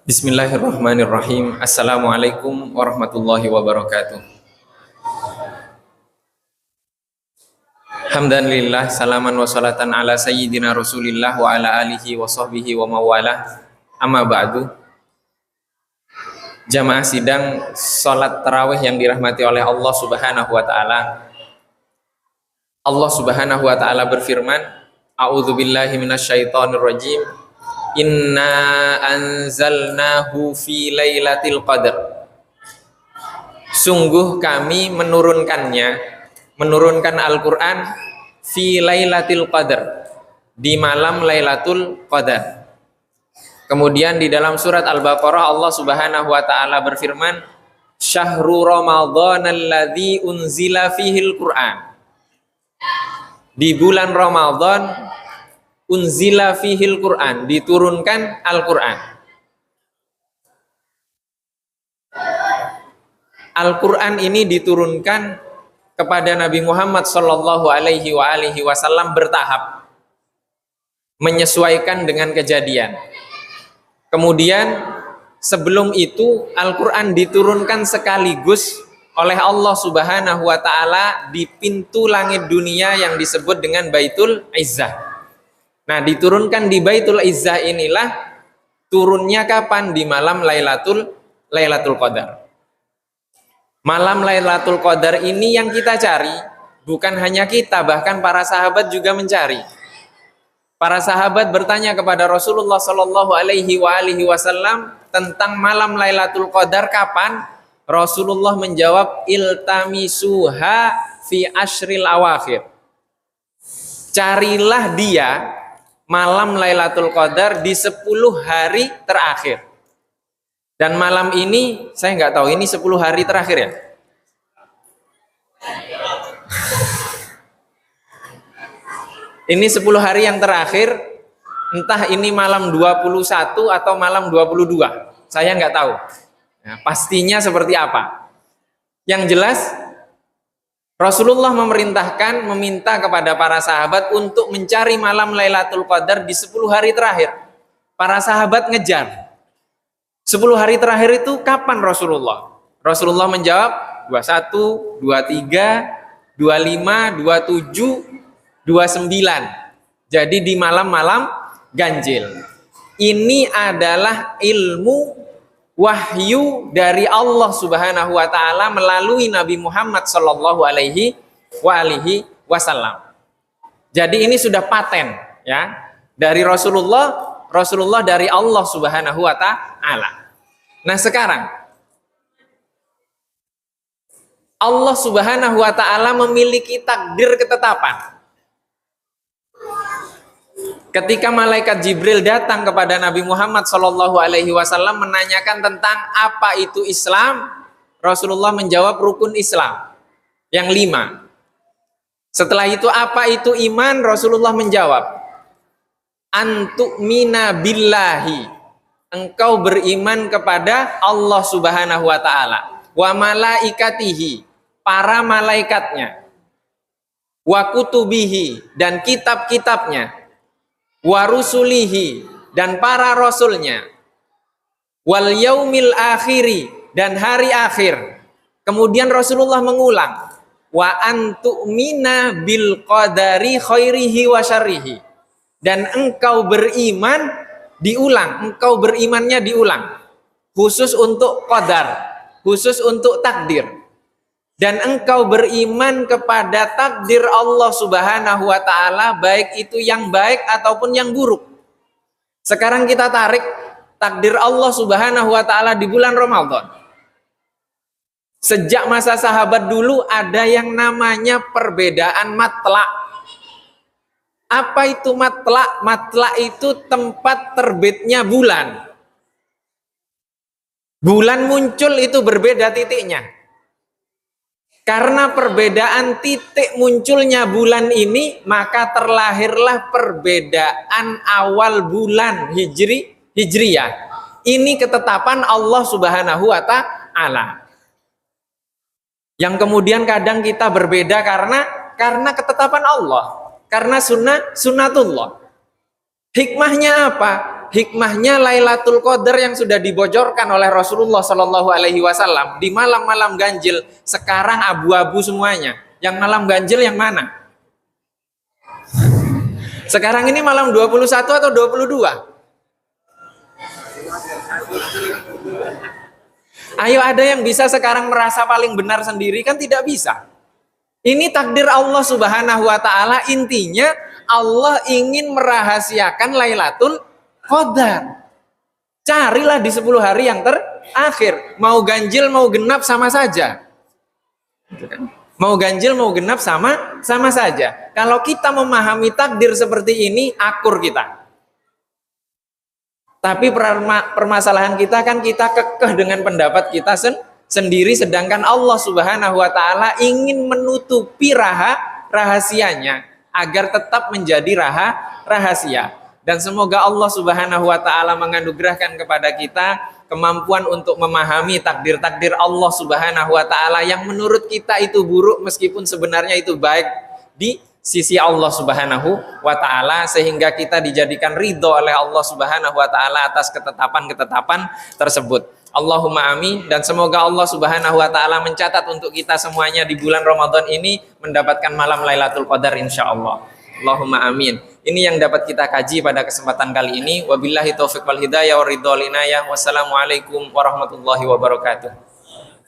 Bismillahirrahmanirrahim. Assalamualaikum warahmatullahi wabarakatuh. Alhamdulillah, salaman wa salatan ala sayyidina Rasulillah wa ala alihi wa sahbihi wa mawalah. Amma ba'du. Jamaah sidang salat tarawih yang dirahmati oleh Allah Subhanahu wa taala. Allah Subhanahu wa taala berfirman, A'udzubillahi minasyaitonir rajim. Inna anzalnahu fi lailatul qadar. Sungguh kami menurunkan Al-Qur'an fi lailatul qadar, di malam Lailatul Qadar. Kemudian di dalam surat Al-Baqarah Allah Subhanahu wa taala berfirman, Syahrul Ramadhanalladzi unzila fihil Qur'an. Di bulan Ramadan unzila fihil Qur'an, diturunkan Al-Qur'an. Al-Qur'an ini diturunkan kepada Nabi Muhammad sallallahu alaihi wasallam bertahap, menyesuaikan dengan kejadian. Kemudian sebelum itu Al-Qur'an diturunkan sekaligus oleh Allah Subhanahu wa taala di pintu langit dunia yang disebut dengan Baitul Izzah. Nah, diturunkan di Baitul Izzah inilah turunnya kapan? Di malam Lailatul Qadar. Malam Lailatul Qadar ini yang kita cari, bukan hanya kita, bahkan para sahabat juga mencari. Para sahabat bertanya kepada Rasulullah Shallallahu alaihi wasallam tentang malam Lailatul Qadar kapan? Rasulullah menjawab, iltamisuha fi ashril awakhir. Carilah dia malam Lailatul Qadar di 10 hari terakhir. Dan malam ini, saya nggak tahu, ini 10 hari terakhir ya? Ini 10 hari yang terakhir, entah ini malam 21 atau malam 22. Saya nggak tahu. Nah, pastinya seperti apa. Yang jelas, Rasulullah meminta kepada para sahabat untuk mencari malam Lailatul Qadar di 10 hari terakhir. Para sahabat ngejar. 10 hari terakhir itu kapan Rasulullah? Rasulullah menjawab 21, 23, 25, 27, 29. Jadi di malam-malam ganjil. Ini adalah ilmu wahyu dari Allah Subhanahu wa taala melalui Nabi Muhammad sallallahu alaihi wasallam. Jadi ini sudah paten ya, dari Rasulullah dari Allah Subhanahu wa taala. Nah, sekarang Allah Subhanahu wa taala memiliki takdir ketetapan. Ketika malaikat Jibril datang kepada Nabi Muhammad sallallahu alaihi wasallam menanyakan tentang apa itu Islam, Rasulullah menjawab rukun Islam yang 5. Setelah itu apa itu iman? Rasulullah menjawab antu'mina billahi, engkau beriman kepada Allah Subhanahu wa taala, wa malaikatihi, para malaikatnya, wa kutubihi, dan kitab-kitabnya, wa rusulihi, dan para rasulnya, wal yaumil akhiri, dan hari akhir. Kemudian Rasulullah mengulang, wa antu'mina bil qadari khairihi wa syarrihi, dan engkau beriman, diulang, engkau berimannya diulang, khusus untuk qadar, khusus untuk takdir. Dan engkau beriman kepada takdir Allah Subhanahu wa taala, baik itu yang baik ataupun yang buruk. Sekarang kita tarik takdir Allah Subhanahu wa taala di bulan Ramadan. Sejak masa sahabat dulu ada yang namanya perbedaan matla'. Apa itu matla'? Matla' itu tempat terbitnya bulan. Bulan muncul itu berbeda titiknya. Karena perbedaan titik munculnya bulan ini, maka terlahirlah perbedaan awal bulan Hijriyah. Ini ketetapan Allah Subhanahu wa taala. Yang kemudian kadang kita berbeda karena ketetapan Allah, karena sunnatullah. Hikmahnya apa? hikmahnya Lailatul Qadar yang sudah dibocorkan oleh Rasulullah Shallallahu Alaihi Wasallam di malam-malam ganjil sekarang abu-abu semuanya. Yang malam ganjil yang mana? Sekarang ini malam 21 atau 22? Ayo, ada yang bisa sekarang merasa paling benar sendiri? Kan tidak bisa. Ini takdir Allah Subhanahu wa taala. Intinya Allah ingin merahasiakan Lailatul Qadar. Carilah di 10 hari yang terakhir. Mau ganjil mau genap sama saja. Mau ganjil mau genap sama saja. Kalau kita memahami takdir seperti ini, akur kita. Tapi permasalahan kita kan kita kekeh dengan pendapat kita sendiri, sedangkan Allah Subhanahu wa taala ingin menutupi rahasianya agar tetap menjadi rahasia. Dan semoga Allah Subhanahu wa taala menganugerahkan kepada kita kemampuan untuk memahami takdir-takdir Allah Subhanahu wa taala yang menurut kita itu buruk meskipun sebenarnya itu baik di sisi Allah Subhanahu wa taala, sehingga kita dijadikan ridho oleh Allah Subhanahu wa taala atas ketetapan-ketetapan tersebut. Allahumma amin. Dan semoga Allah Subhanahu wa taala mencatat untuk kita semuanya di bulan Ramadan ini mendapatkan malam Lailatul Qadar insyaallah. Allahumma amin. Ini yang dapat kita kaji pada kesempatan kali ini. Wabillahi taufiq wal hidayah wa ridho wal inayah. Wassalamualaikum warahmatullahi wabarakatuh.